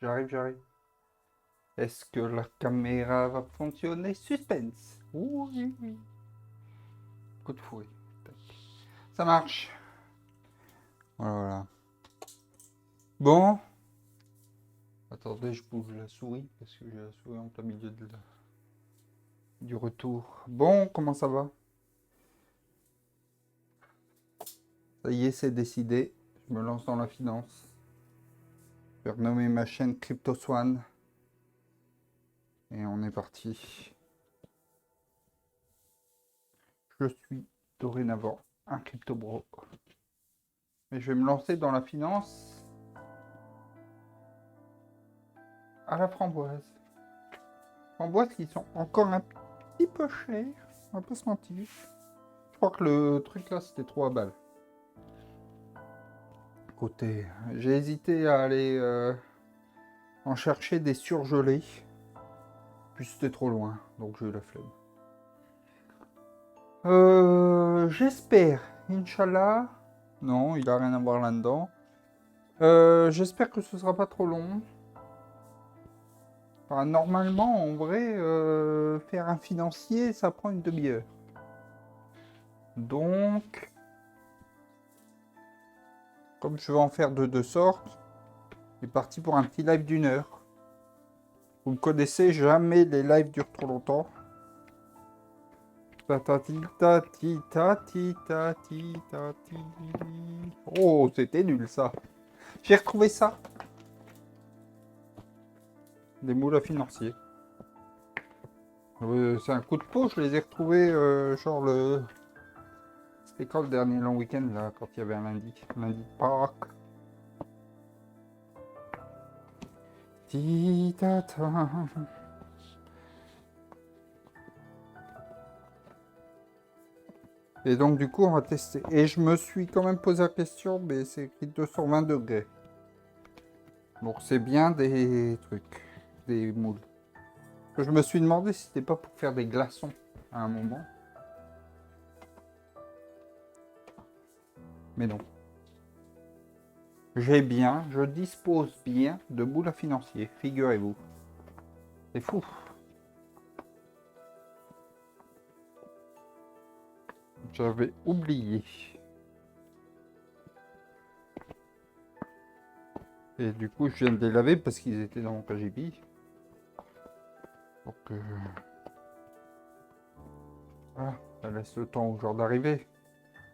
J'arrive. Est-ce que la caméra va fonctionner? Suspense. Oui. Coup de fouet. Tac. Ça marche. Voilà. Bon. Attendez, je bouge la souris parce que j'ai la souris en plein milieu du retour. Bon, comment ça va? Ça y est, c'est décidé. Je me lance dans la finance. Je vais renommer ma chaîne CryptoSwan. Et on est parti. Je suis dorénavant un crypto bro. Mais je vais me lancer dans la finance à la framboise. Framboises qui sont encore un petit peu chères. On va pas se mentir. Je crois que le truc là c'était 3 balles. Côté, j'ai hésité à aller en chercher des surgelés. Puis c'était trop loin, donc j'ai eu la flemme. J'espère, Inch'Allah. Non, il a rien à voir là-dedans. J'espère que ce sera pas trop long. Enfin, normalement, en vrai, faire un financier, ça prend une demi-heure. Donc, comme je vais en faire de deux sortes, c'est parti pour un petit live d'1 heure. Vous me connaissez, jamais les lives durent trop longtemps. Oh, c'était nul ça. J'ai retrouvé ça. Des moules à financier. C'est un coup de peau, je les ai retrouvés genre le... C'était quand le dernier long week-end là, quand il y avait un lundi de Pâques. Et donc du coup on va tester. Et je me suis quand même posé la question, mais c'est écrit 220 degrés. Donc c'est bien des trucs, des moules. Je me suis demandé si c'était pas pour faire des glaçons à un moment. Mais non. Je dispose bien de moules à financier, figurez-vous. C'est fou. J'avais oublié. Et du coup, je viens de les laver parce qu'ils étaient dans mon KGB. Donc, voilà, ça laisse le temps aux gens d'arriver.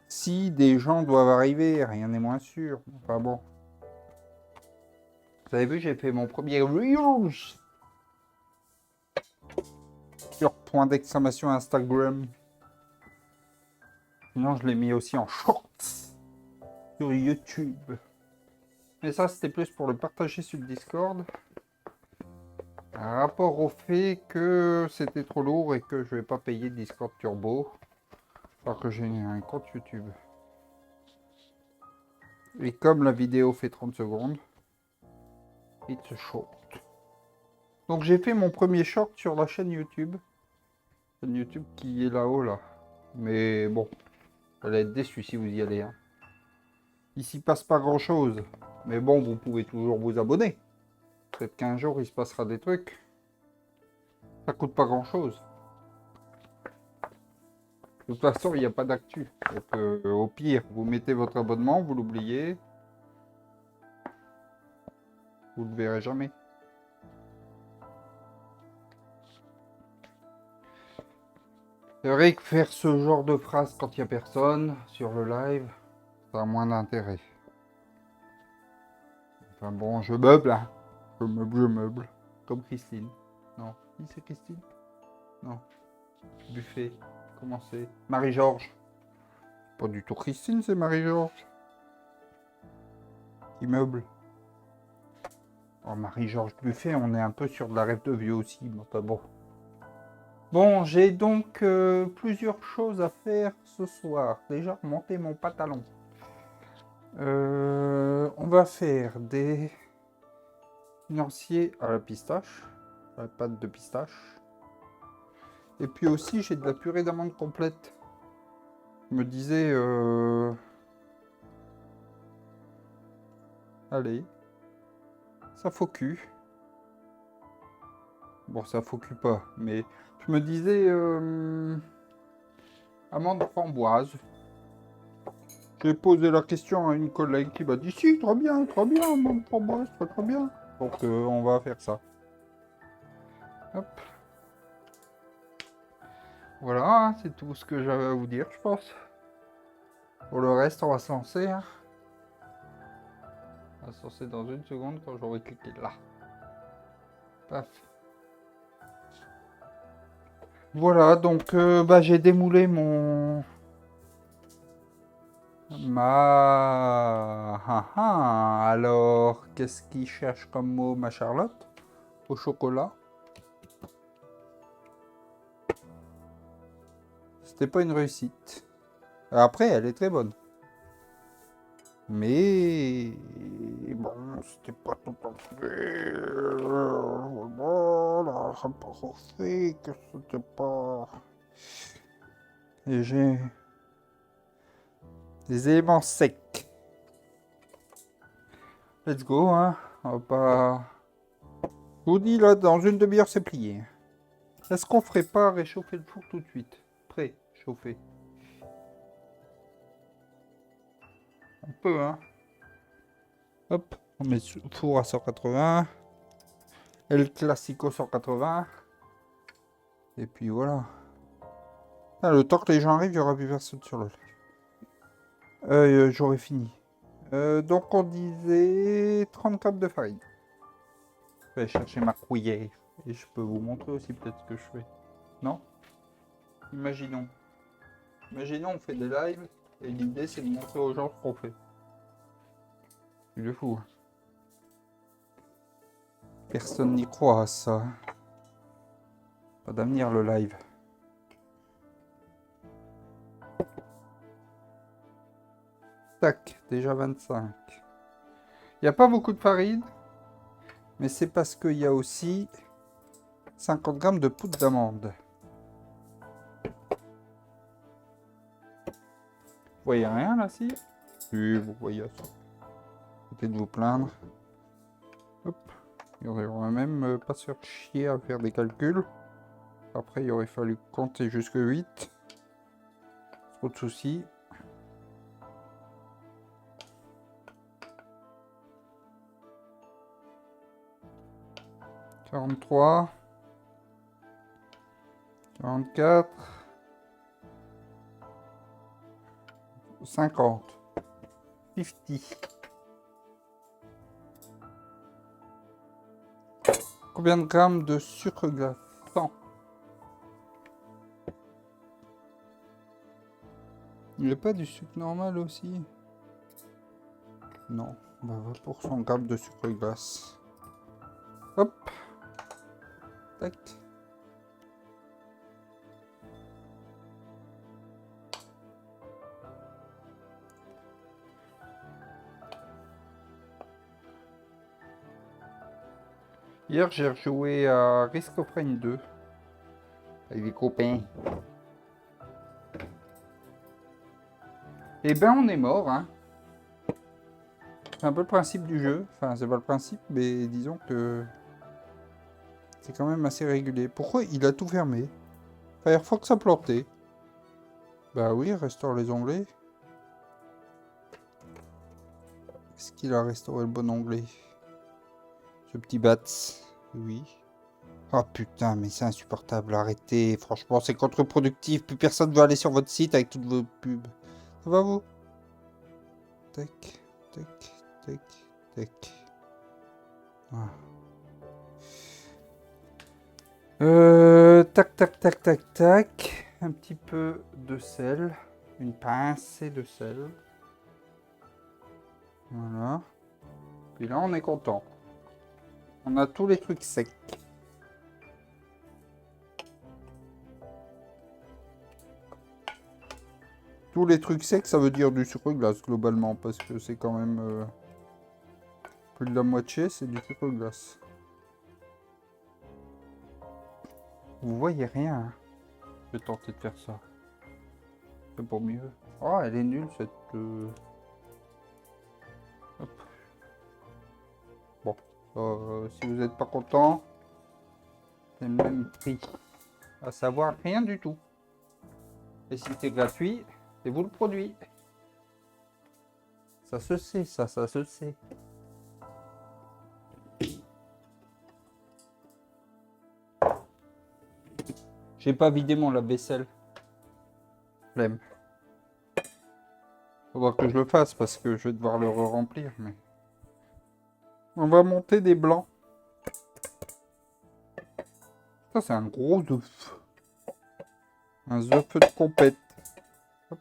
Si des gens doivent arriver, rien n'est moins sûr. Enfin bon. Vous avez vu, j'ai fait mon premier Reels sur point d'exclamation Instagram. Sinon, je l'ai mis aussi en shorts sur YouTube. Mais ça, c'était plus pour le partager sur le Discord. Un rapport au fait que c'était trop lourd et que je vais pas payer Discord Turbo. Alors que j'ai un compte YouTube. Et comme la vidéo fait 30 secondes, it's a short. Donc j'ai fait mon premier short sur la chaîne YouTube. Chaîne YouTube qui est là-haut là. Mais bon, vous allez être déçu si vous y allez. Hein. Il s'y passe pas grand chose. Mais bon, vous pouvez toujours vous abonner. Peut-être qu'un jour il se passera des trucs. Ça coûte pas grand chose. De toute façon, il n'y a pas d'actu. Donc au pire, vous mettez votre abonnement, vous l'oubliez. Vous ne le verrez jamais. C'est vrai que faire ce genre de phrase quand il n'y a personne sur le live, ça a moins d'intérêt. Enfin bon, je meuble, hein. Je meuble. Comme Christine. Non. Qui c'est Christine? Non. Buffet. Comment c'est? Marie-Georges. Pas du tout Christine, c'est Marie-Georges. Qui meuble. Oh, Marie-Georges Buffet, on est un peu sur de la rêve de vieux aussi, mais pas bon. Bon, j'ai donc plusieurs choses à faire ce soir. Déjà, monter mon pantalon. On va faire des financiers à la pistache, à la pâte de pistache. Et puis aussi, j'ai de la purée d'amande complète. Je me disais, allez, ça faut cul. Bon, ça focus pas, mais je me disais amande framboise. J'ai posé la question à une collègue qui m'a dit si, très bien, amande framboise, très très bien. Donc on va faire ça. Hop. Voilà, hein, c'est tout ce que j'avais à vous dire, je pense. Pour le reste, on va se lancer. Hein. On va se lancer dans une seconde quand j'aurai cliqué là. Paf. Voilà, donc bah, j'ai démoulé mon... Alors, qu'est-ce qu'il cherche comme mot, ma Charlotte? Au chocolat? C'était pas une réussite. Après, elle est très bonne. Mais... Bon, c'était pas tout à fait... Voilà, c'est pas fait que c'était pas... Et j'ai... Des éléments secs. Let's go, hein. On va pas... Je vous dis, là, dans une demi-heure, c'est plié. Est-ce qu'on ferait pas réchauffer le four tout de suite? Prêt, chauffer. On peut, hein. Hop, on met le four à 180. El Classico 180. Et puis voilà. Ah, le temps que les gens arrivent, il y aura plus personne sur le live. J'aurais fini. Donc on disait 30 grammes de farine. Je vais chercher ma cuillère. Et je peux vous montrer aussi peut-être ce que je fais. Non? Imaginons. Imaginons on fait des lives. Et l'idée c'est de montrer aux gens ce qu'on fait. C'est de fou. Personne n'y croit à ça. Pas d'avenir le live. Tac, déjà 25. Il n'y a pas beaucoup de farine. Mais c'est parce qu'il y a aussi 50 grammes de poudre d'amande. Vous voyez rien là, si? Oui, vous voyez ça. Peut-être de vous plaindre. Hop. Il y aurait même pas se faire chier à faire des calculs. Après, il aurait fallu compter jusque 8. Trop de soucis. « 43. 44. 50. 50. Combien de grammes de sucre glace? 100. Il n'y a pas du sucre normal aussi? Non. Bah, va pour 100 grammes de sucre glace. Hop. Tac. Hier, j'ai rejoué à Risk of Rain 2 avec des copains. Et ben, on est mort, hein. C'est un peu le principe du jeu. Enfin, c'est pas le principe, mais disons que c'est quand même assez régulier. Pourquoi il a tout fermé? Firefox a planté. Bah oui, restaure les onglets. Est-ce qu'il a restauré le bon onglet? Ce petit bats. Oui. Oh putain, mais c'est insupportable. Arrêtez. Franchement, c'est contre-productif. Plus personne veut aller sur votre site avec toutes vos pubs. Ça va vous? Tac, tac, tac, tac. Voilà. Tac, tac, tac, tac, tac. Un petit peu de sel. Une pincée de sel. Voilà. Puis là, on est content. On a tous les trucs secs. Tous les trucs secs, ça veut dire du sucre glace, globalement. Parce que c'est quand même... plus de la moitié, c'est du sucre glace. Vous voyez rien, hein. Je vais tenter de faire ça. C'est pour mieux. Oh, elle est nulle, cette... Hop. Bon. Si vous n'êtes pas content, C'est le même prix. À savoir rien du tout. Et si c'est gratuit, c'est vous le produit. Ça se sait, ça se sait. J'ai pas vidé mon lave-vaisselle. Flemme. Faudra que je le fasse parce que je vais devoir le remplir. Mais... On va monter des blancs. Ça, c'est un gros œuf. Un œuf de compète. Hop.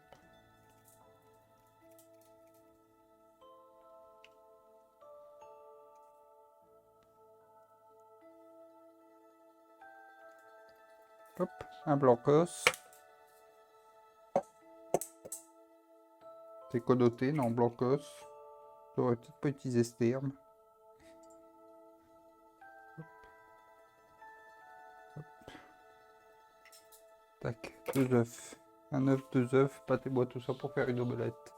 Hop. Un blancos. C'est connoté, non, blancos. J'aurais peut-être pas utilisé ce terme. Tac, 2 œufs. Un œuf, 2 œufs, pâte et bois, tout ça pour faire une omelette.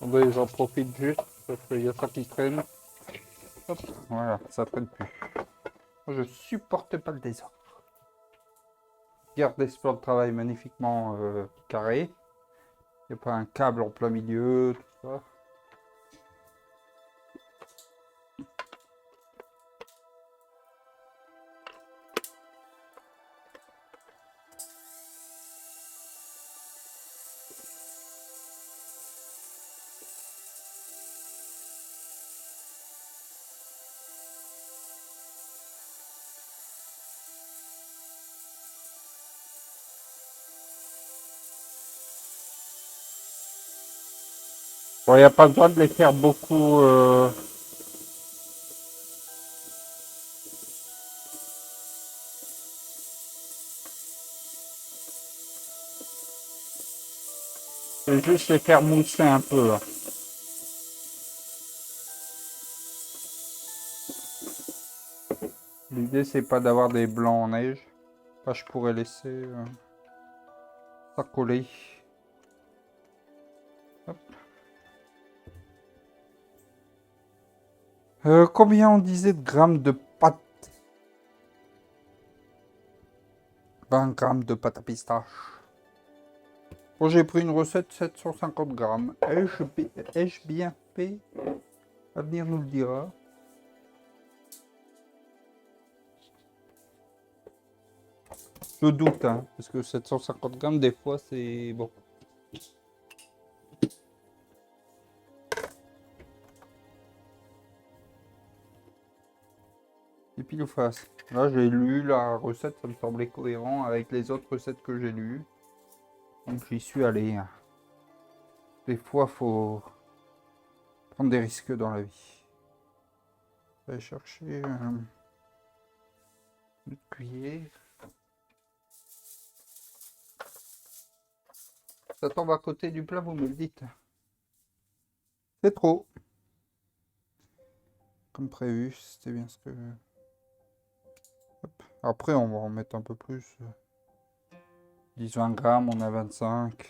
Bon, j'en profite juste parce qu'il y a ça qui traîne. Hop, voilà, ça traîne plus. Moi, je supporte pas le désordre. Regarde l'espace de travail magnifiquement carré. Il n'y a pas un câble en plein milieu, tout ça. Bon, il n'y a pas besoin de les faire beaucoup. C'est juste les faire mousser un peu. Là. L'idée, c'est pas d'avoir des blancs en neige. Là, je pourrais laisser ça coller. Hop. Combien on disait de grammes de pâte? 20 grammes de pâte à pistache. Bon, j'ai pris une recette 750 grammes. Ai-je bien fait? L'avenir nous le dira. Je doute, hein, parce que 750 grammes, des fois, c'est bon. Et pile ou face. Là, j'ai lu la recette, ça me semblait cohérent avec les autres recettes que j'ai lues. Donc, j'y suis allé. Des fois, faut prendre des risques dans la vie. Je vais chercher une cuillère. Ça tombe à côté du plat, vous me le dites. C'est trop. Comme prévu, c'était bien ce que... Hop. Après, on va en mettre un peu plus. 10-20 grammes, on a 25.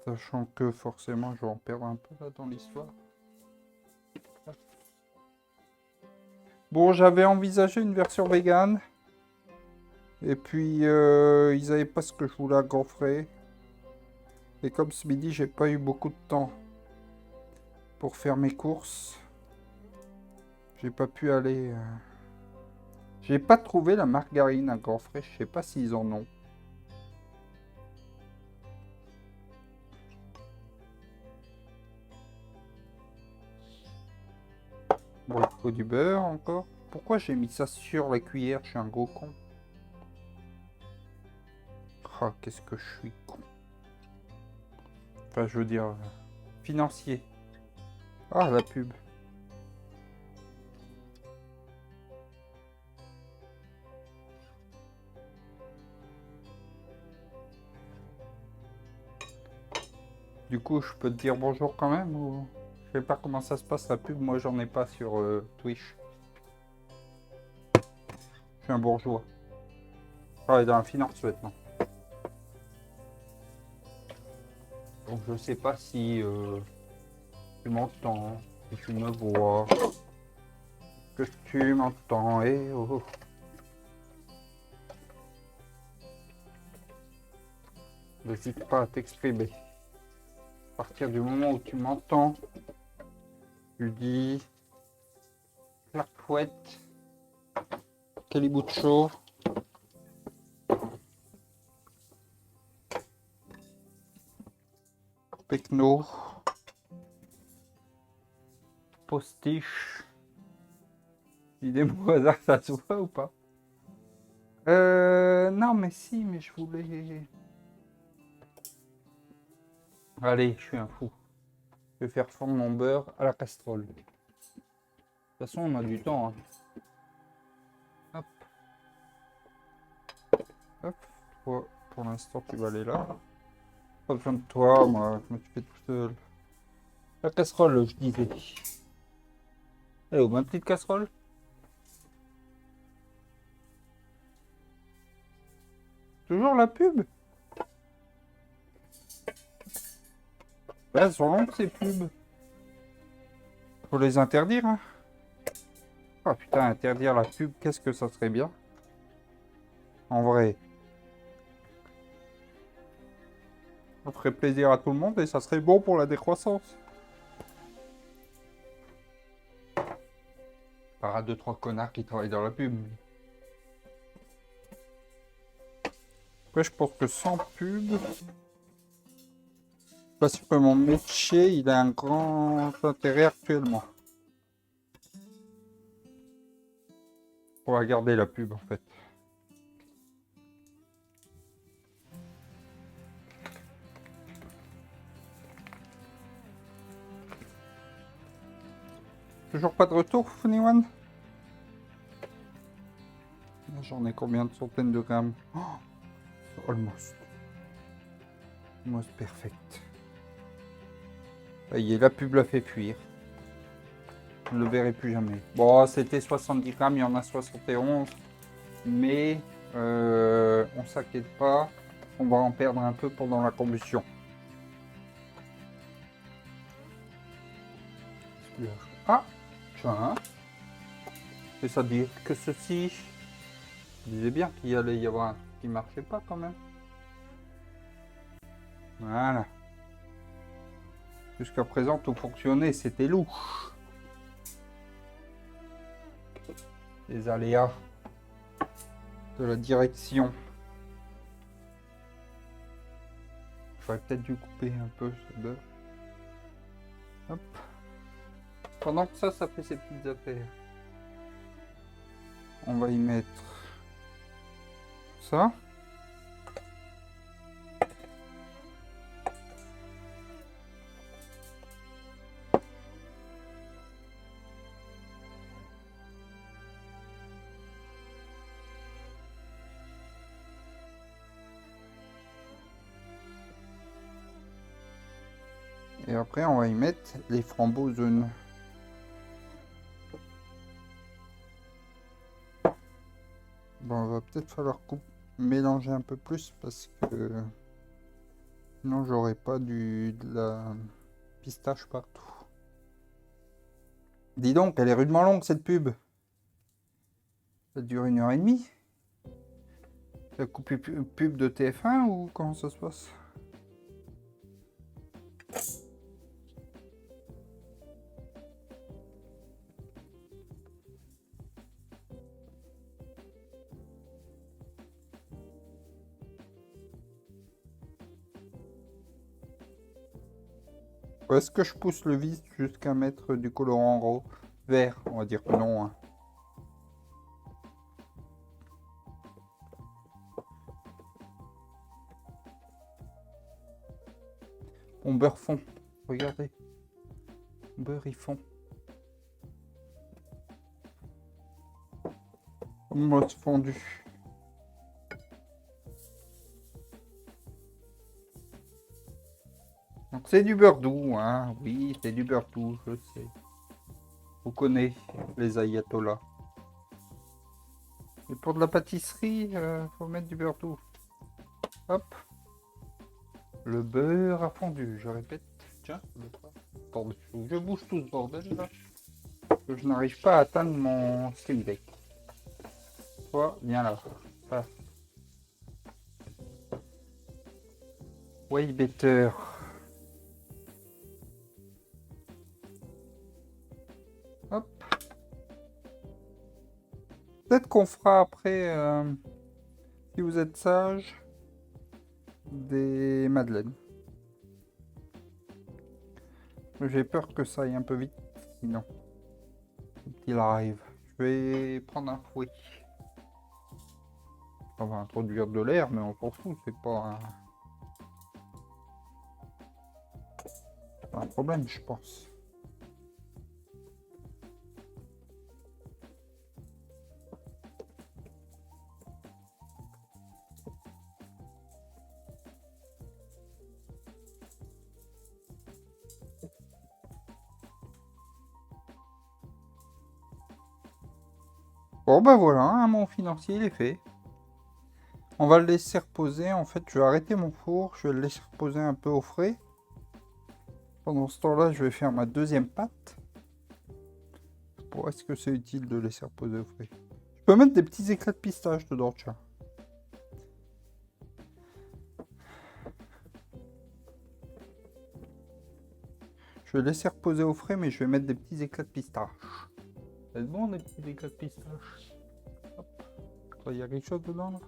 Sachant que forcément, je vais en perdre un peu là dans l'histoire. Bon, j'avais envisagé une version vegan. Et puis, ils n'avaient pas ce que je voulais à grands frais. Et comme ce midi, j'ai pas eu beaucoup de temps pour faire mes courses. J'ai pas pu aller... J'ai pas trouvé la margarine à grands frais. Je sais pas s'ils en ont. Bon, il faut du beurre encore. Pourquoi j'ai mis ça sur la cuillère? Je suis un gros con. Ah, qu'est-ce que je suis con. Enfin, je veux dire... financier. Ah, la pub. Du coup, je peux te dire bonjour quand même ou... Je sais pas comment ça se passe la pub, moi j'en ai pas sur Twitch. Je suis un bourgeois. Je travaille dans la finance maintenant. Donc je sais pas si je tu m'entends, que tu me vois, que tu m'entends, et oh. N'hésite pas à t'exprimer. À partir du moment où tu m'entends, tu dis Claquouette, Calibucho, Pecno, Postiche. Dis des mots au hasard, ça se voit ou pas? Non, mais si, mais je voulais. Allez, je suis un fou. Je vais faire fondre mon beurre à la casserole. De toute façon, on a du temps. Hein. Hop. Hop. Toi, pour l'instant, tu vas aller là. Pas besoin de toi, moi, je me suis fait tout seul. La casserole, je disais. Elle est où, ma petite casserole? Toujours la pub? Là, elles sont longues, ces pubs. Faut les interdire, hein. Ah putain, interdire la pub, qu'est-ce que ça serait bien? En vrai. Ça ferait plaisir à tout le monde et ça serait bon pour la décroissance. Par à 2-3 connards qui travaillent dans la pub. Après, je pense que sans pub, parce que mon métier, il a un grand intérêt actuellement. On va garder la pub en fait. Toujours pas de retour, Funny One? J'en ai combien de centaines de grammes? Oh, almost. Almost perfect. Ça y est, la pub l'a fait fuir. Je ne le verrai plus jamais. Bon, c'était 70 grammes, il y en a 71. Mais on s'inquiète pas, on va en perdre un peu pendant la combustion. Ah, tiens. C'est-à-dire que ceci, je disais bien qu'il allait y avoir un truc qui marchait pas quand même. Voilà. Jusqu'à présent, tout fonctionnait, c'était louche. Les aléas de la direction. J'aurais peut-être dû couper un peu ce beurre. Hop. Pendant que ça fait ses petites affaires. On va y mettre ça. Et après, on va y mettre les framboises. Bon, va peut-être falloir mélanger un peu plus parce que sinon j'aurai pas de la pistache partout. Dis donc, elle est rudement longue cette pub. Ça dure 1h30. La coupe pub de TF1 ou comment ça se passe? Ou est-ce que je pousse le vis jusqu'à mettre du colorant vert? On va dire que non. Hein. Mon beurre fond. Regardez. Beurre il fond. Mousse fondue. Donc c'est du beurre doux, hein. Oui, c'est du beurre doux, je sais. Vous connaissez les ayatollahs. Et pour de la pâtisserie, faut mettre du beurre doux. Hop. Le beurre a fondu, je répète. Tiens, attendez, faut que je bouge tout ce bordel là. Que je n'arrive pas à atteindre mon Steam Deck. Toi, viens là. Voilà. Way better. Hop. Peut-être qu'on fera après, si vous êtes sage, des madeleines. J'ai peur que ça aille un peu vite, sinon. Il arrive. Je vais prendre un fouet. On va introduire de l'air, mais on s'en fout, c'est pas un problème, je pense. Bon bah voilà, hein, mon financier il est fait. On va le laisser reposer. En fait, je vais arrêter mon four, je vais le laisser reposer un peu au frais. Pendant ce temps-là, je vais faire ma deuxième pâte. Pourquoi est-ce que c'est utile de laisser reposer au frais? Je peux mettre des petits éclats de pistache dedans, tiens. Je vais laisser reposer au frais, mais je vais mettre des petits éclats de pistache. C'est bon, des petits éclats de pistache. Hop. Il y a quelque chose dedans, là?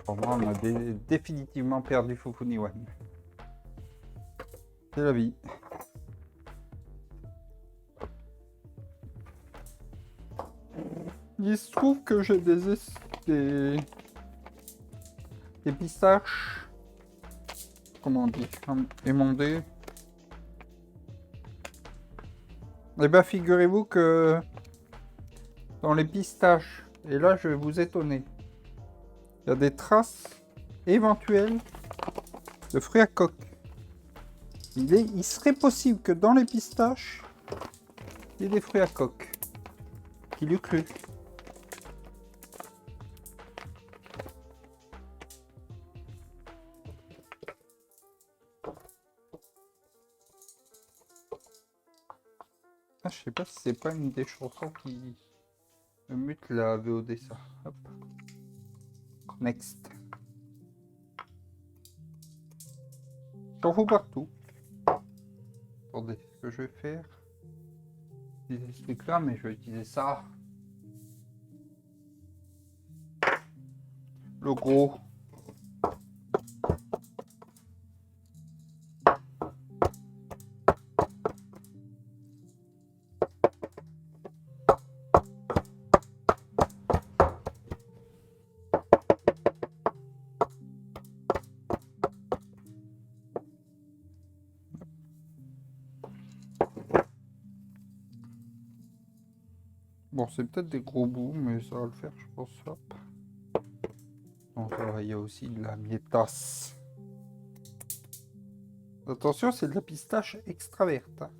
Pour moi, on a définitivement perdu Fufuniwan. C'est la vie. Il se trouve que j'ai des pistaches, comment on dit, émondées. Et bien figurez-vous que dans les pistaches, et là je vais vous étonner, il y a des traces éventuelles de fruits à coque. Il serait possible que dans les pistaches, il y ait des fruits à coque. Qui l'eût cru? Ah, je sais pas si c'est pas une des chansons qui me mute la VOD ça. Hop. Next. J'en fous partout. Attendez, ce que je vais faire. Utiliser ce truc là, mais je vais utiliser ça. Le gros. Bon, c'est peut-être des gros bouts, mais ça va le faire, je pense. Hop. Bon, ça va, il y a aussi de la mietasse. Attention, c'est de la pistache extraverte. Hein.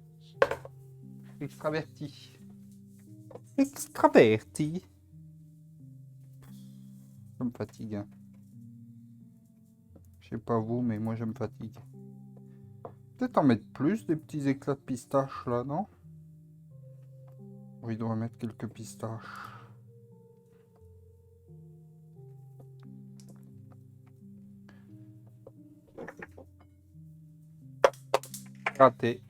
Extraverti. Extraverti. Ça me fatigue. Hein. Je sais pas vous, mais moi, je me fatigue. Peut-être en mettre plus, des petits éclats de pistache, là, non? Oui, il doit mettre quelques pistaches. Raté.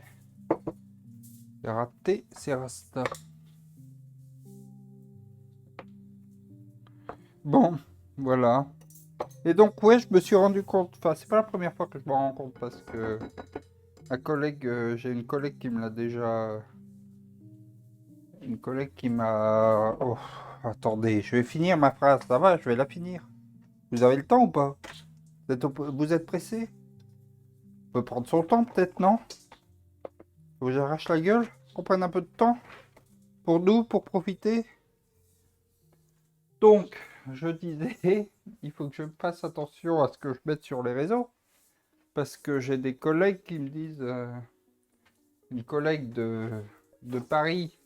C'est raté, c'est rasta. Bon, voilà. Et donc, ouais, je me suis rendu compte, enfin, c'est pas la première fois que je me rends compte parce que un collègue, j'ai une collègue qui me l'a déjà. Une collègue qui m'a. Oh, attendez, je vais finir ma phrase, ça va, je vais la finir. Vous avez le temps ou pas? Vous êtes pressé? On peut prendre son temps, peut-être, non? Vous arrache la gueule? Qu'on prenne un peu de temps? Pour nous, pour profiter? Donc, je disais, il faut que je fasse attention à ce que je mette sur les réseaux. Parce que j'ai des collègues qui me disent, une collègue de Paris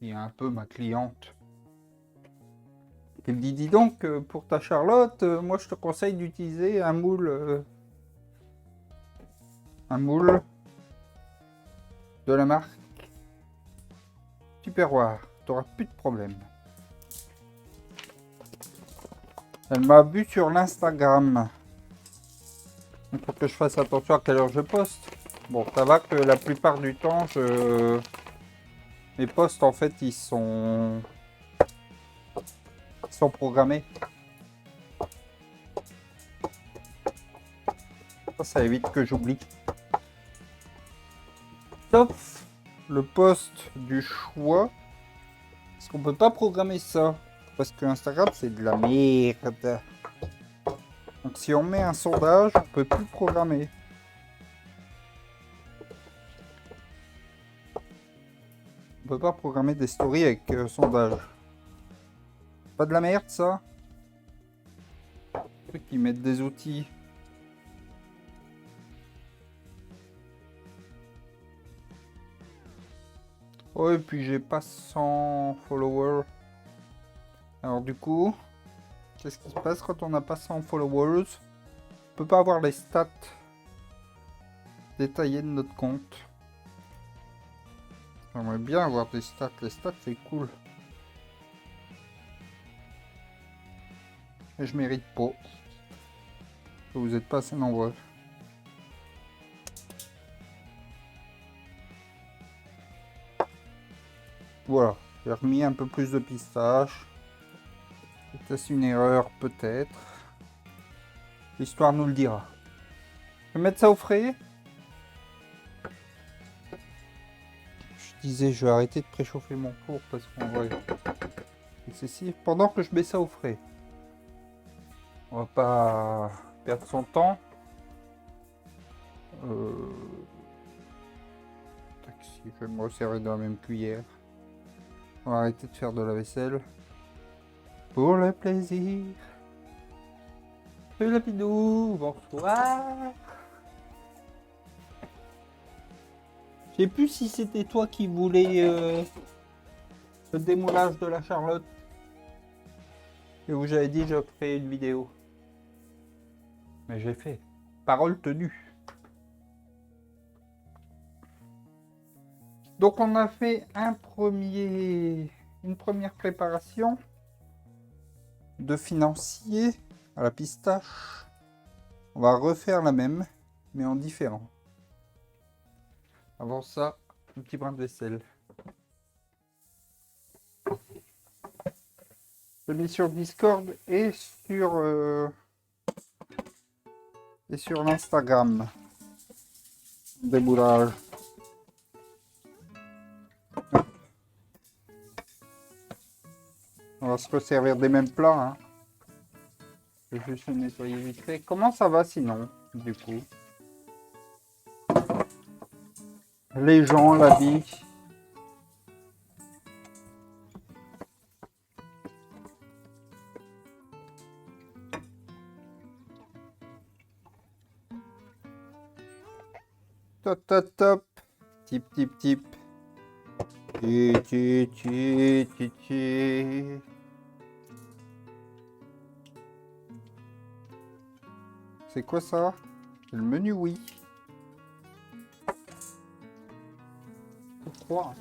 qui est un peu ma cliente. Elle me dit, dis donc, pour ta Charlotte, moi je te conseille d'utiliser un moule de la marque Tupperware. Tu n'auras plus de problème. Elle m'a vu sur l'Instagram. Il faut que je fasse attention à quelle heure je poste. Bon, ça va que la plupart du temps, mes posts, en fait, ils sont programmés. Ça évite que j'oublie. Sauf le post du choix. Parce qu'on peut pas programmer ça. Parce que Instagram, c'est de la merde. Donc si on met un sondage, on peut plus programmer. On peut pas programmer des stories avec sondage. Pas de la merde ça. Ceux qui mettent des outils. Oh, et puis j'ai pas 100 followers. Alors du coup, qu'est-ce qui se passe quand on n'a pas 100 followers? On peut pas avoir les stats détaillées de notre compte. J'aimerais bien avoir des stats. Les stats, c'est cool. Et je mérite pas. Vous n'êtes pas assez nombreux. Voilà. J'ai remis un peu plus de pistache. C'est une erreur, peut-être. L'histoire nous le dira. Je vais mettre ça au frais. Je disais, je vais arrêter de préchauffer mon four parce qu'on va excessif. Pendant que je mets ça au frais. On va pas perdre son temps. Taxi, je vais me resserrer dans la même cuillère. On va arrêter de faire de la vaisselle. Pour le plaisir. Salut la bidou, bonsoir. Je sais plus si c'était toi qui voulais le démoulage de la Charlotte. Et où j'avais dit je ferai une vidéo. Mais j'ai fait. Parole tenue. Donc on a fait une première préparation de financier à la pistache. On va refaire la même, mais en différent. Avant ça, un petit brin de vaisselle. Je l'ai mis sur Discord et sur l'Instagram. Déboulage. On va se resservir des mêmes plats. Hein. Je vais juste le nettoyer vite fait. Comment ça va sinon, du coup? Les gens, la vie. Top, top, top. Tip, tip, tip. Ti, ti, ti, ti, ti. C'est quoi ça? C'est le menu oui. Pourquoi?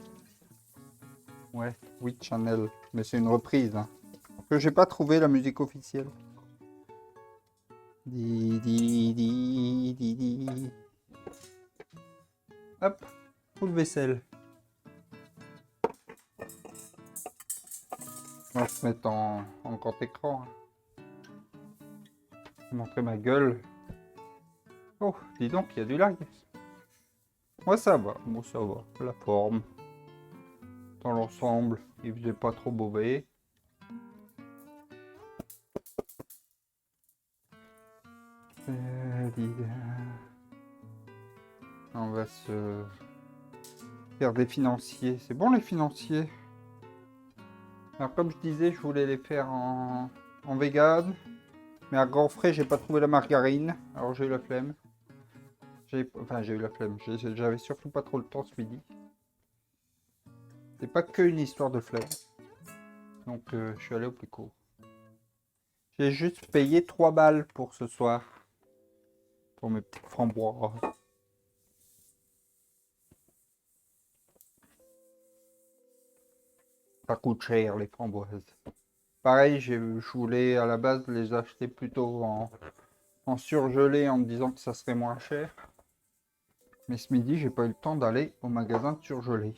Ouais, oui, Channel. Mais c'est une reprise. Hein. Que j'ai pas trouvé la musique officielle. Di, di, di, di, di. Hop, full vaisselle. On va se mettre en grand écran. Hein. Montrer ma gueule. Oh, dis donc, il y a du lag. Moi ça va, bon ça va. La forme. Dans l'ensemble, il faisait pas trop mauvais. On va se faire des financiers. C'est bon les financiers. Alors comme je disais, je voulais les faire en vegan. Mais à grands frais, j'ai pas trouvé la margarine. Alors j'ai eu la flemme. J'ai eu la flemme. J'avais surtout pas trop le temps ce midi. C'est pas que une histoire de flemme. Donc je suis allé au plus court. J'ai juste payé 3 balles pour ce soir. Pour mes petites framboises. Ça coûte cher les framboises. Pareil, je voulais à la base les acheter plutôt en surgelé en me disant que ça serait moins cher. Mais ce midi, j'ai pas eu le temps d'aller au magasin de surgelé.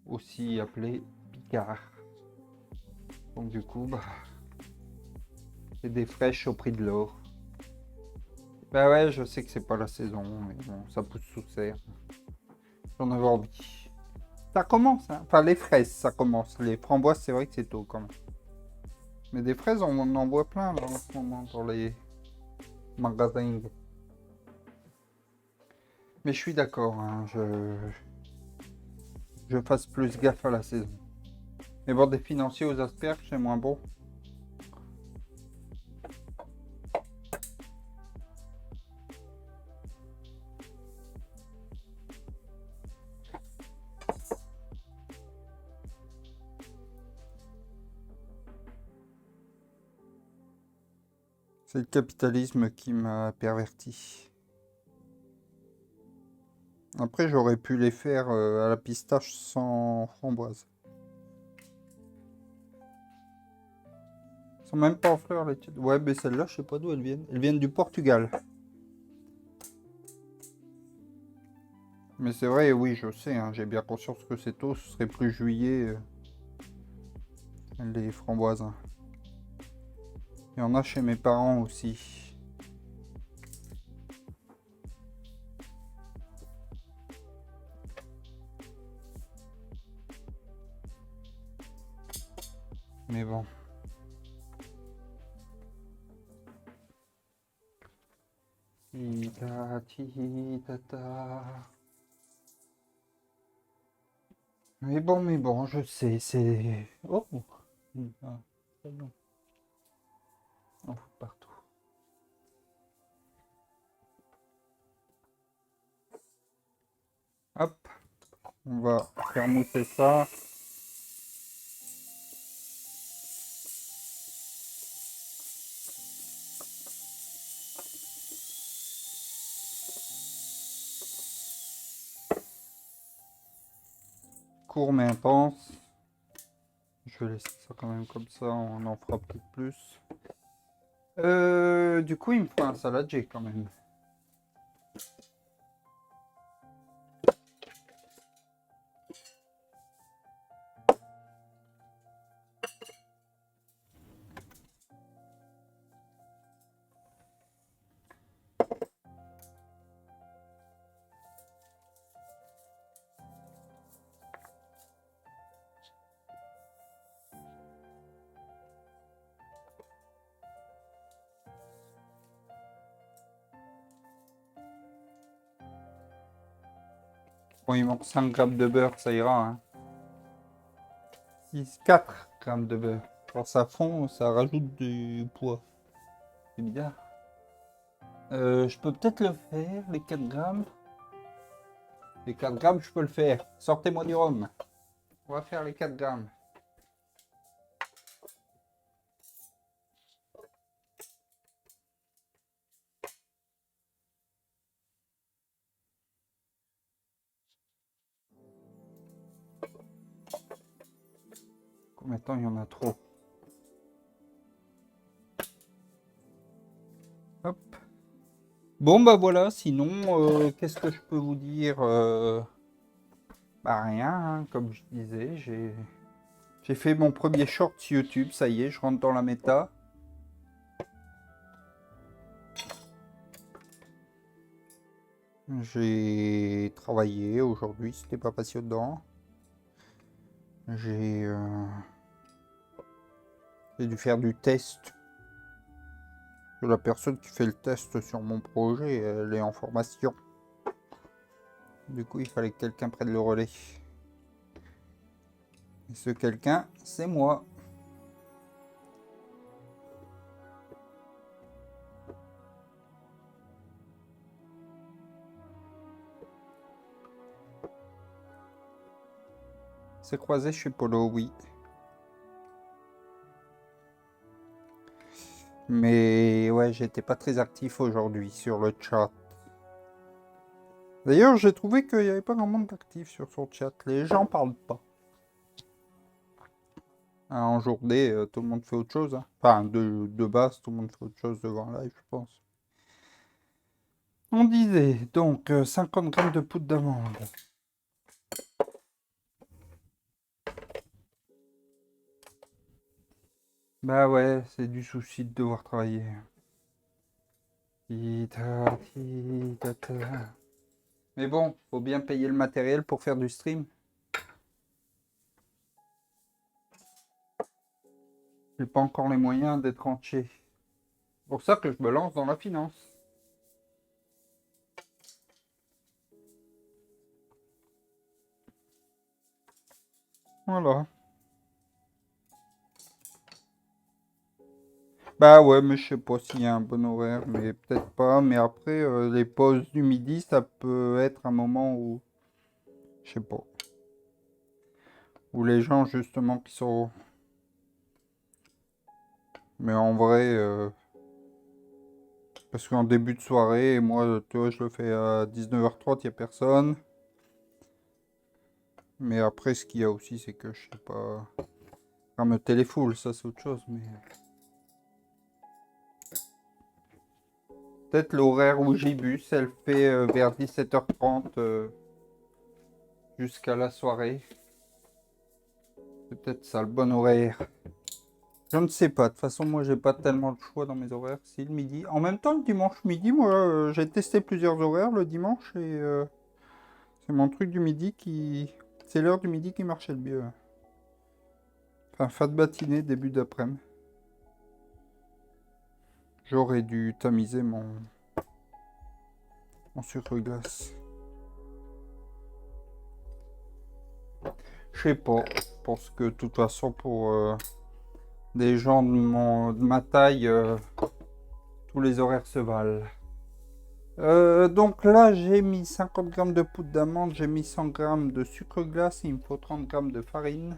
Aussi appelé Picard. Donc du coup, bah, c'est des fraîches au prix de l'or. Bah ouais, je sais que c'est pas la saison, mais bon, ça pousse sous serre. J'en avais envie. Ça commence, hein. Enfin, les fraises, ça commence. Les framboises, c'est vrai que c'est tôt quand même. Mais des fraises, on en voit plein là, en ce moment dans les magasins. Mais je suis d'accord, hein, je fasse plus gaffe à la saison. Mais bon, des financiers aux asperges, c'est moins bon. C'est le capitalisme qui m'a perverti. Après, j'aurais pu les faire à la pistache sans framboise. Ils sont même pas en fleurs, les tiennes. Ouais, mais celles-là, je sais pas d'où elles viennent. Elles viennent du Portugal. Mais c'est vrai, oui, je sais, hein, j'ai bien conscience que c'est tôt, ce serait plus juillet, les framboises. Hein. Il y en a chez mes parents aussi. Mais bon. Tita. Mais bon, je sais, c'est... Oh! Ah, c'est bon. On fout partout. Hop, on va faire mousser ça. Court mais intense. Je vais laisser ça quand même comme ça, on en fera peut-être plus. Du coup, il me faut un saladier quand même. Bon, il manque 5 grammes de beurre, ça ira. Hein. 4 grammes de beurre. Quand ça fond, ça rajoute du poids. C'est bizarre. Je peux peut-être le faire, les 4 grammes. Les 4 grammes, je peux le faire. Sortez-moi du rhum. On va faire les 4 grammes. Combien de temps il y en a trop? Hop. Bon, bah voilà, sinon, qu'est-ce que je peux vous dire Bah rien, hein, comme je disais, j'ai fait mon premier short YouTube, ça y est, je rentre dans la méta. J'ai travaillé aujourd'hui, c'était pas passionnant. J'ai dû faire du test. La personne qui fait le test sur mon projet, elle est en formation. Du coup, il fallait que quelqu'un prenne le relais. Et ce quelqu'un, c'est moi. s'est croisé chez Polo, oui. Mais ouais, j'étais pas très actif aujourd'hui sur le chat. D'ailleurs, j'ai trouvé qu'il n'y avait pas grand monde d'actifs sur son chat. Les gens parlent pas. En journée, tout le monde fait autre chose. Hein. Enfin, de base, tout le monde fait autre chose devant un live, je pense. On disait donc 50 grammes de poudre d'amande. Bah ouais, c'est du souci de devoir travailler. Mais bon, faut bien payer le matériel pour faire du stream. J'ai pas encore les moyens d'être entier. C'est pour ça que je me lance dans la finance. Voilà. Bah ouais, mais je sais pas s'il y a un bon horaire, mais peut-être pas. Mais après, les pauses du midi, ça peut être un moment où, je sais pas, où les gens justement qui sont... Mais en vrai, parce qu'en début de soirée, moi, tu vois, je le fais à 19h30, il n'y a personne. Mais après, ce qu'il y a aussi, c'est que, je sais pas... Quand me téléfoule, ça c'est autre chose, mais... Peut-être l'horaire où j'ai bu, elle fait vers 17h30 jusqu'à la soirée. C'est peut-être ça le bon horaire. Je ne sais pas. De toute façon, moi, j'ai pas tellement de choix dans mes horaires. Si le midi. En même temps, le dimanche midi, moi, j'ai testé plusieurs horaires le dimanche et c'est mon truc du midi qui. C'est l'heure du midi qui marchait le mieux. Enfin, fin de matinée, début d'après-midi. J'aurais dû tamiser mon sucre glace. Je sais pas. Je pense que de toute façon, pour des gens de ma taille, tous les horaires se valent. Donc là, j'ai mis 50 grammes de poudre d'amande, j'ai mis 100 grammes de sucre glace, il me faut 30 grammes de farine.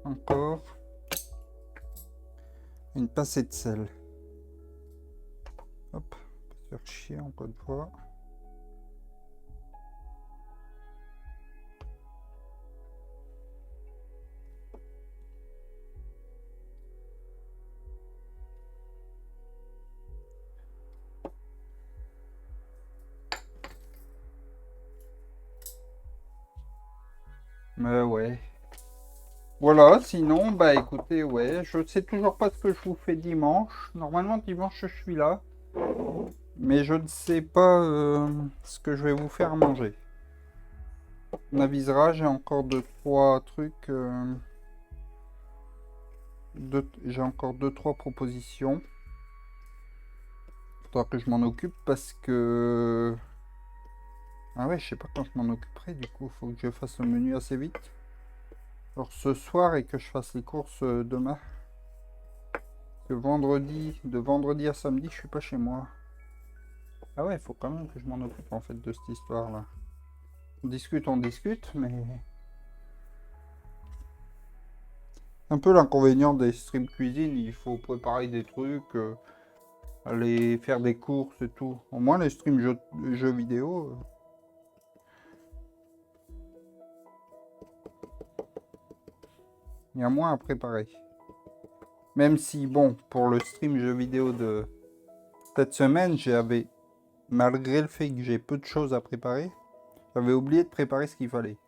Encore. Une pincée de sel. Hop, pas se faire chier encore une fois. Mais ouais. Voilà, sinon, bah écoutez, ouais, je sais toujours pas ce que je vous fais dimanche. Normalement, dimanche, je suis là. Mais je ne sais pas ce que je vais vous faire manger. On avisera, j'ai encore 2-3 trucs. J'ai encore 2-3 propositions. Faudra que je m'en occupe parce que... Ah ouais, je sais pas quand je m'en occuperai, du coup, faut que je fasse le menu assez vite. Alors ce soir et que je fasse les courses demain. De vendredi à samedi, je suis pas chez moi. Ah ouais, il faut quand même que je m'en occupe en fait de cette histoire-là. On discute, mais... Un peu l'inconvénient des stream cuisine, il faut préparer des trucs, aller faire des courses et tout. Au moins les streams jeux vidéo... il y a moins à préparer. Même si, bon, pour le stream jeux vidéo de cette semaine, j'avais, malgré le fait que j'ai peu de choses à préparer, j'avais oublié de préparer ce qu'il fallait.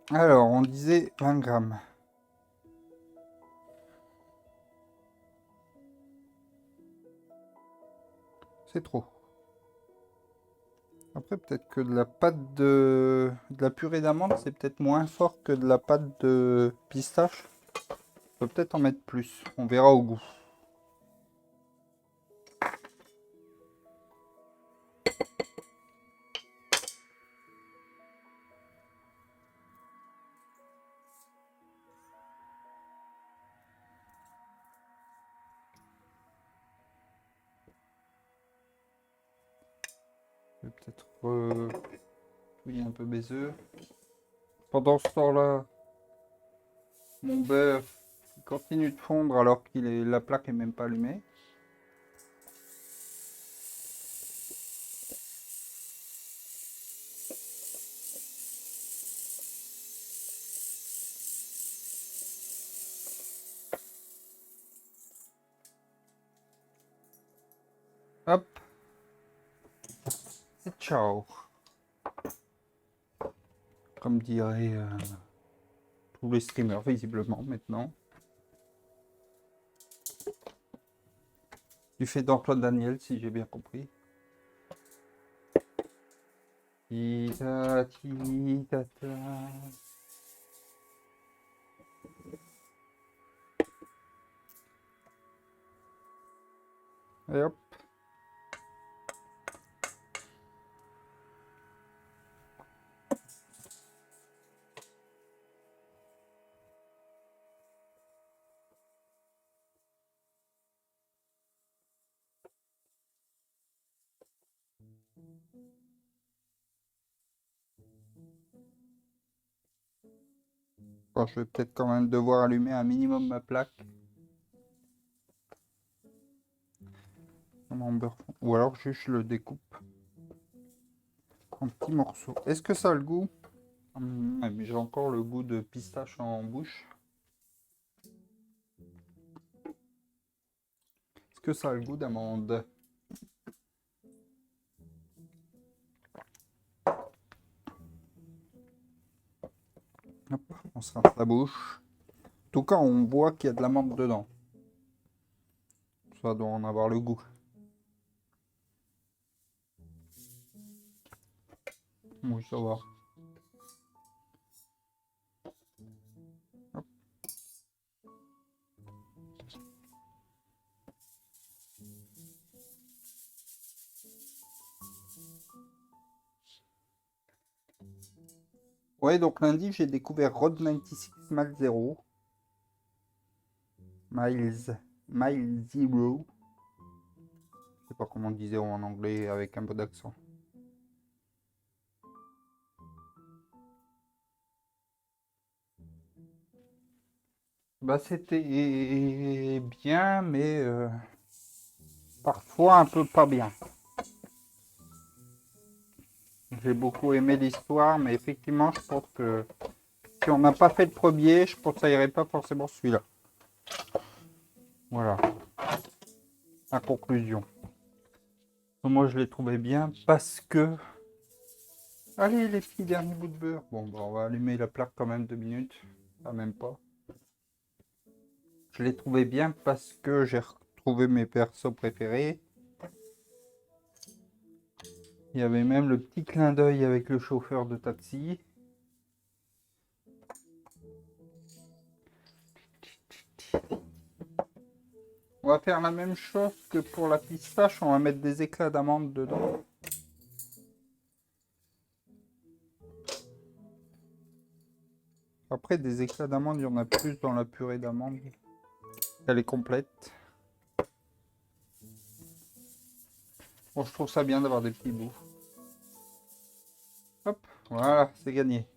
Alors, on disait 20 grammes. C'est trop. Après, peut-être que de la pâte de la purée d'amande, c'est peut-être moins fort que de la pâte de pistache. On peut peut-être en mettre plus. On verra au goût. Je vais peut-être touiller un peu mes œufs. Pendant ce temps-là, mon beurre continue de fondre alors la plaque est même pas allumée. Hop. Et ciao. Comme diraient tous les streamers visiblement maintenant. Du fait d'Antoine Daniel, si j'ai bien compris. Tita, tita, ta. Et hop. Bon, je vais peut-être quand même devoir allumer un minimum ma plaque. Mon beurre. Ou alors juste je le découpe en petits morceaux. Est-ce que ça a le goût? Mais j'ai encore le goût de pistache en bouche. Est-ce que ça a le goût d'amande? Hop, on se rince la bouche. En tout cas, on voit qu'il y a de l'amande dedans. Ça doit en avoir le goût. Oui, ça va. Hop. Ouais, donc lundi, j'ai découvert Road 96 Mile Zero. Mile Zero. Je sais pas comment on dit zéro en anglais avec un peu d'accent. Bah, c'était bien, mais parfois un peu pas bien. J'ai beaucoup aimé l'histoire, mais effectivement, je pense que si on n'a pas fait le premier, je ne conseillerais pas forcément celui-là. Voilà, en conclusion. Moi, je l'ai trouvé bien parce que... Allez, les petits derniers bouts de beurre. Bon, bah, on va allumer la plaque quand même 2 minutes. Ah, même pas. Je l'ai trouvé bien parce que j'ai retrouvé mes persos préférés. Il y avait même le petit clin d'œil avec le chauffeur de taxi. On va faire la même chose que pour la pistache, on va mettre des éclats d'amande dedans. Après, des éclats d'amande, il y en a plus dans la purée d'amande. Elle est complète. Bon, je trouve ça bien d'avoir des petits bouts. Hop, voilà, c'est gagné.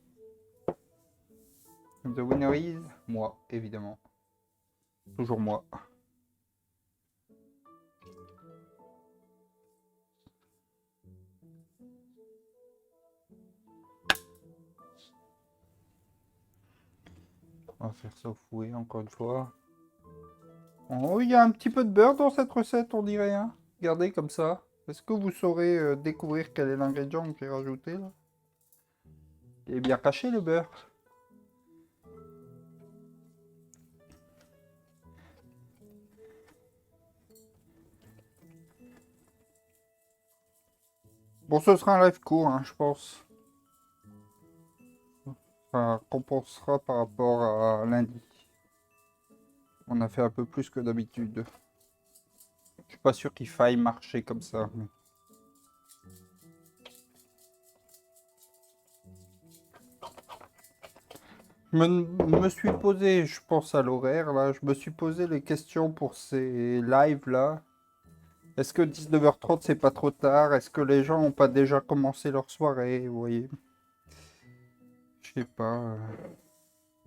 The winner is moi, évidemment. Toujours moi. On va faire ça au fouet, encore une fois. Oh, il y a un petit peu de beurre dans cette recette, on dirait. Hein. Regardez comme ça. Est-ce que vous saurez découvrir quel est l'ingrédient que j'ai rajouté là? Il est bien caché le beurre. Bon, ce sera un live court, hein, je pense. Ça compensera par rapport à lundi. On a fait un peu plus que d'habitude. Je suis pas sûr qu'il faille marcher comme ça. Je me suis posé, je pense à l'horaire là, je me suis posé les questions pour ces lives là. Est-ce que 19h30 c'est pas trop tard? Est-ce que les gens ont pas déjà commencé leur soirée? Vous voyez? sais pas.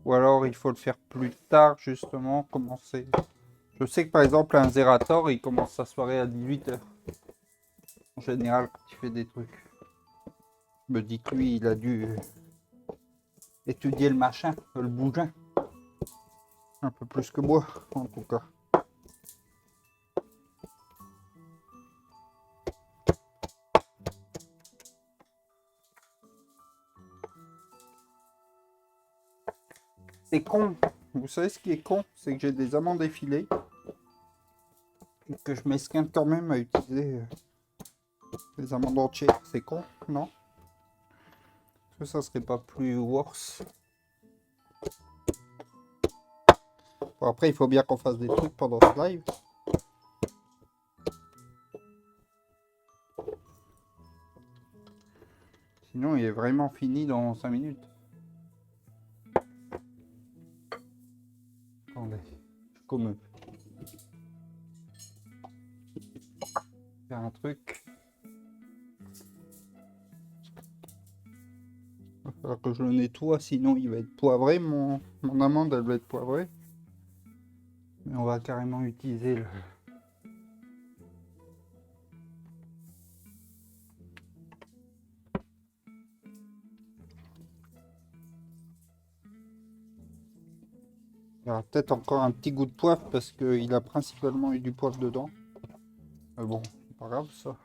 Ou alors il faut le faire plus tard, justement, commencer. Je sais que par exemple, un Zerator, il commence sa soirée à 18h. En général, quand il fait des trucs. Je me dis que lui, il a dû étudier le machin, le bougin. Un peu plus que moi, en tout cas. C'est con. Vous savez ce qui est con? C'est que j'ai des amandes effilées. Et que je m'esquinte quand même à utiliser des amandes entières. C'est con, non? Est-ce que ça serait pas plus worse? Bon, après, il faut bien qu'on fasse des trucs pendant ce live. Sinon, il est vraiment fini dans 5 minutes. Attendez, comme faire un truc. Il va falloir que je le nettoie, sinon il va être poivré. Mon amande, elle va être poivrée. Mais on va carrément utiliser le... Il y aura peut-être encore un petit goût de poivre parce qu'il a principalement eu du poivre dedans. Mais bon, c'est pas grave ça.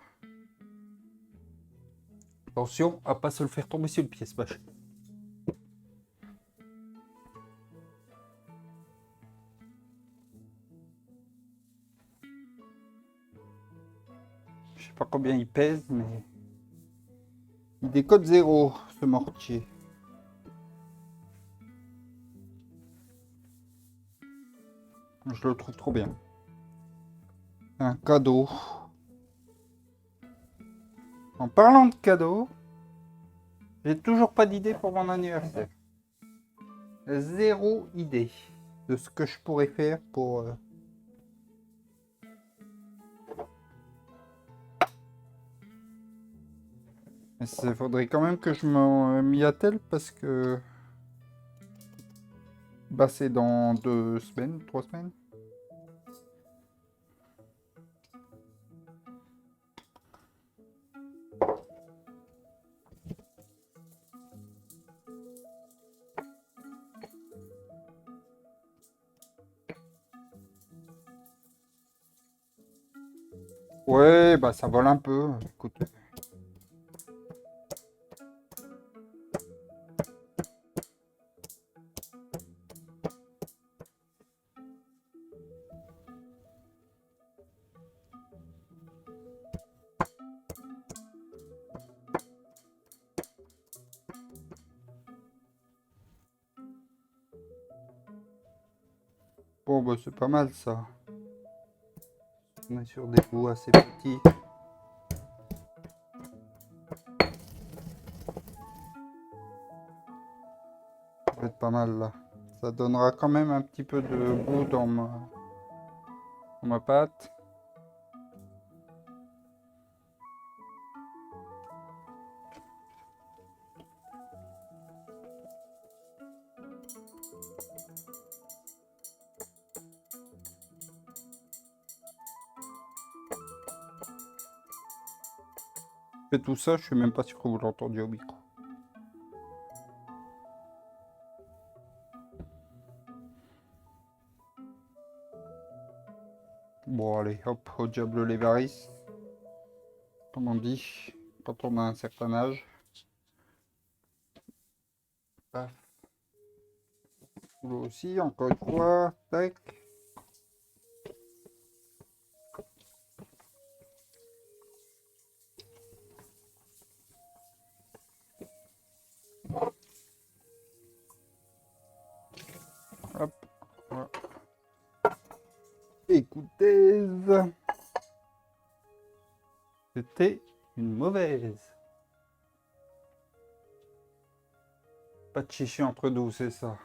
Attention à pas se le faire tomber sur le pied, ce machin. Je sais pas combien il pèse, mais il décode 0, ce mortier. Je le trouve trop bien. Un cadeau. En parlant de cadeau, j'ai toujours pas d'idée pour mon anniversaire. Zéro idée de ce que je pourrais faire pour... Mais il faudrait quand même que je m'y attelle parce que... Bah c'est dans 2 semaines, 3 semaines. Ouais, bah ça vole un peu, écoute. Bon bah c'est pas mal ça. On est sur des bouts assez petits. Ça va être pas mal là. Ça donnera quand même un petit peu de goût dans ma pâte. Et tout ça, je suis même pas sûr que vous l'entendiez au micro. Bon allez, hop, au diable les varices. Comme on dit, quand on a un certain âge. Paf. L'eau aussi, encore une fois. Tac. Hop. Voilà. Écoutez. C'était une mauvaise. Pas de chichi entre nous, c'est ça.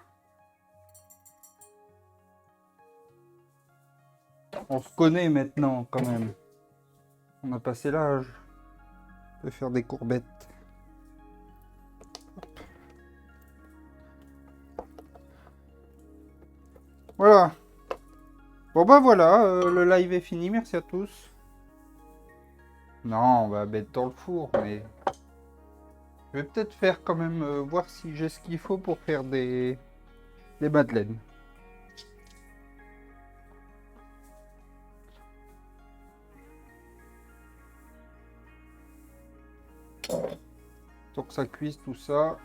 On se connaît maintenant quand même. On a passé l'âge de faire des courbettes. Voilà. Bon bah voilà, le live est fini, merci à tous. Non, on va mettre dans le four, mais... Je vais peut-être faire quand même, voir si j'ai ce qu'il faut pour faire des madeleines. Donc ça cuise tout ça.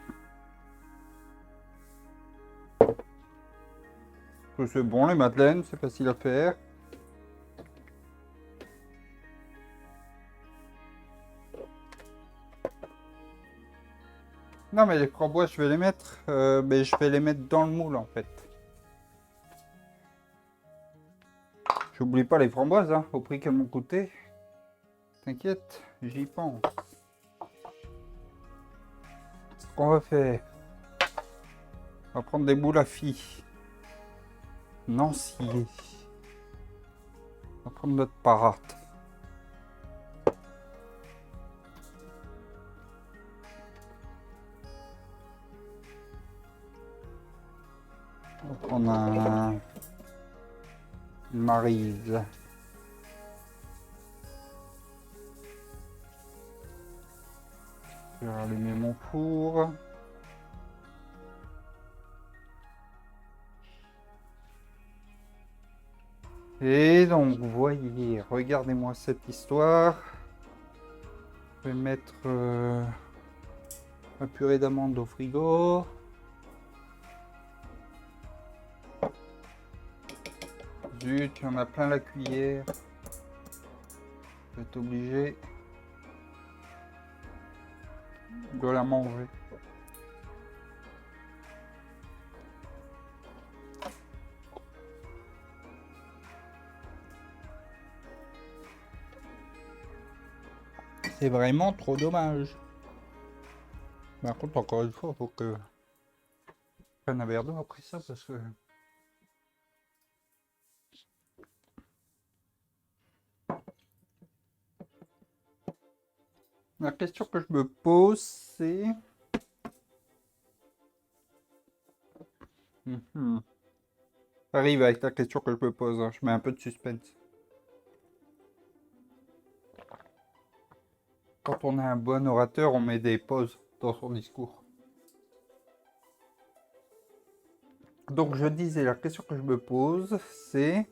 C'est bon les madeleines, c'est facile à faire. Non mais les framboises je vais les mettre, mais je vais les mettre dans le moule en fait. J'oublie pas les framboises hein, au prix qu'elles m'ont coûté. T'inquiète, j'y pense. Ce qu'on va faire, on va prendre des moules à filles. Nancy. On va prendre notre parate. On va prendre une Maryse. Je vais rallumer mon four. Et donc, vous voyez, regardez-moi cette histoire. Je vais mettre ma purée d'amandes au frigo. Zut, il y en a plein la cuillère. Je vais être obligé de la manger. C'est vraiment trop dommage. Par contre, encore une fois, il faut que je prenne un verre d'eau après ça parce que... La question que je me pose, c'est... Arrive avec la question que je me pose, hein. Je mets un peu de suspense. Quand on est un bon orateur, on met des pauses dans son discours. Donc je disais, la question que je me pose, c'est...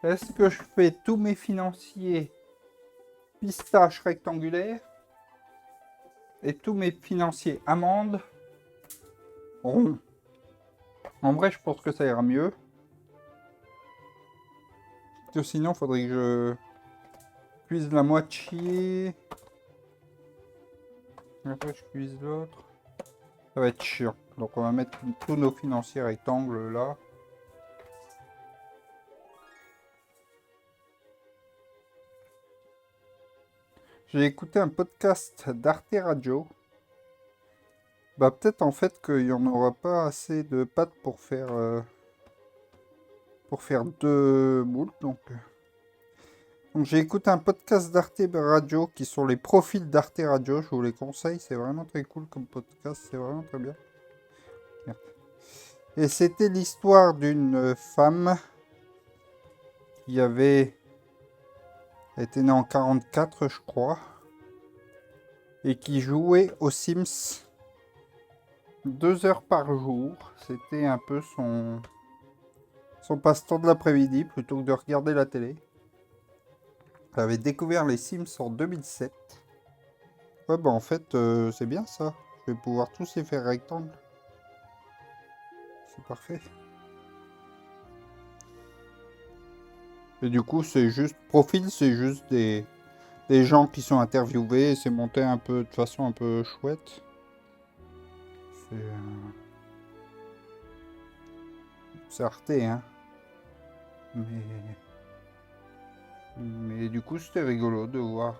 Est-ce que je fais tous mes financiers pistaches rectangulaires et tous mes financiers amandes ronds? En vrai, je pense que ça ira mieux. Parce que sinon, il faudrait que je cuise la moitié. Après, je cuise l'autre. Ça va être chiant. Donc, on va mettre tous nos financiers rectangles là. J'ai écouté un podcast d'Arte Radio. Bah, peut-être en fait qu'il n'y en aura pas assez de pâtes pour faire deux moules. Donc j'ai écouté un podcast d'Arte Radio qui sont les profils d'Arte Radio. Je vous les conseille. C'est vraiment très cool comme podcast. C'est vraiment très bien. Merde. Et c'était l'histoire d'une femme qui avait été née en 44, je crois, et qui jouait aux Sims 2 heures par jour. C'était un peu son passe-temps de l'après-midi plutôt que de regarder la télé. Elle avait découvert les Sims en 2007. Ouais, bah en fait, c'est bien ça. Je vais pouvoir tous les faire rectangles. C'est parfait. Et du coup, c'est juste... Profil, c'est juste des gens qui sont interviewés. Et c'est monté un peu de façon un peu chouette. C'est Arte, hein. Mais du coup, c'était rigolo de voir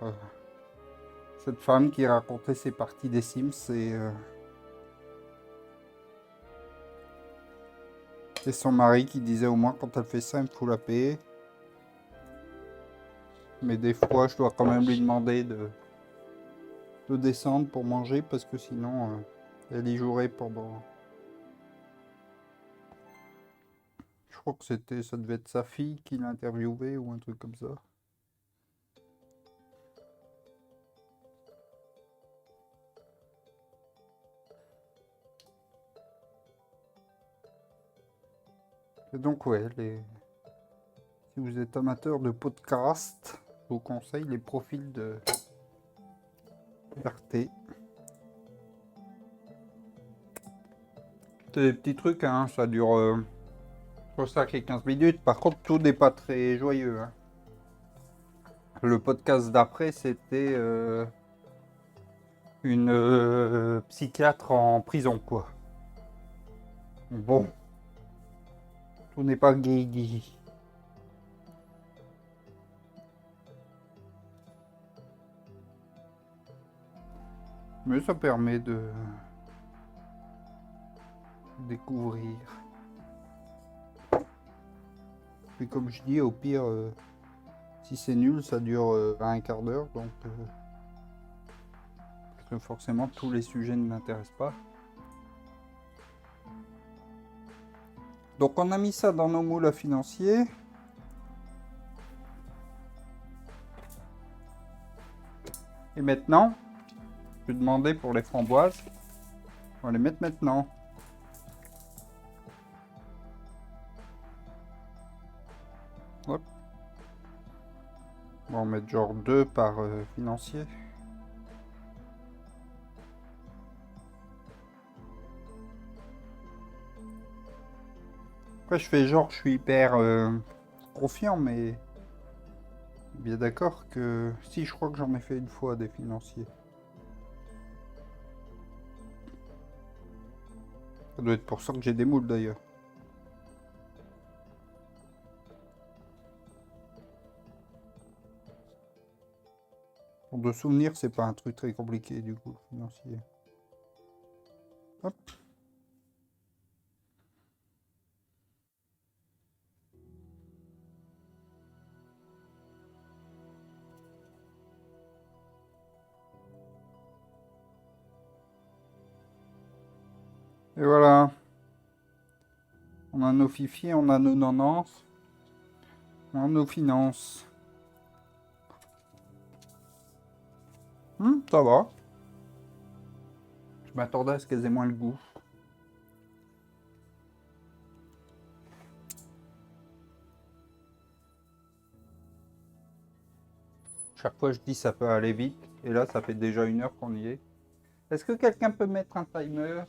cette femme qui racontait ses parties des Sims et son mari qui disait au moins quand elle fait ça, il me faut la payer. Mais des fois, je dois quand même lui demander de descendre pour manger parce que sinon, elle y jouerait pendant... crois que ça devait être sa fille qui l'interviewait ou un truc comme ça. Et donc ouais, si vous êtes amateur de podcast, je vous conseille les profils de RT. C'est des petits trucs, hein, ça dure entre 5 et 15 minutes. Par contre, tout n'est pas très joyeux. Hein. Le podcast d'après, c'était une psychiatre en prison, quoi. Bon, tout n'est pas gay. Mais ça permet de découvrir. Puis comme je dis, au pire, si c'est nul, ça dure un quart d'heure, donc parce que forcément tous les sujets ne m'intéressent pas. Donc on a mis ça dans nos moules à financiers. Et maintenant, je vais demander pour les framboises. On va les mettre maintenant. Hop. On va en mettre genre 2 par financier. Après je fais genre je suis hyper confiant, mais bien d'accord que si, je crois que j'en ai fait une fois des financiers. Ça doit être pour ça que j'ai des moules d'ailleurs. Pour de souvenirs, c'est pas un truc très compliqué du coup, financier. Hop. Et voilà. On a nos fifis, on a nos nanans. On a nos finances. Ça va. Je m'attendais à ce qu'elles aient moins le goût. Chaque fois je dis ça peut aller vite. Et là ça fait déjà 1 heure qu'on y est. Est-ce que quelqu'un peut mettre un timer ?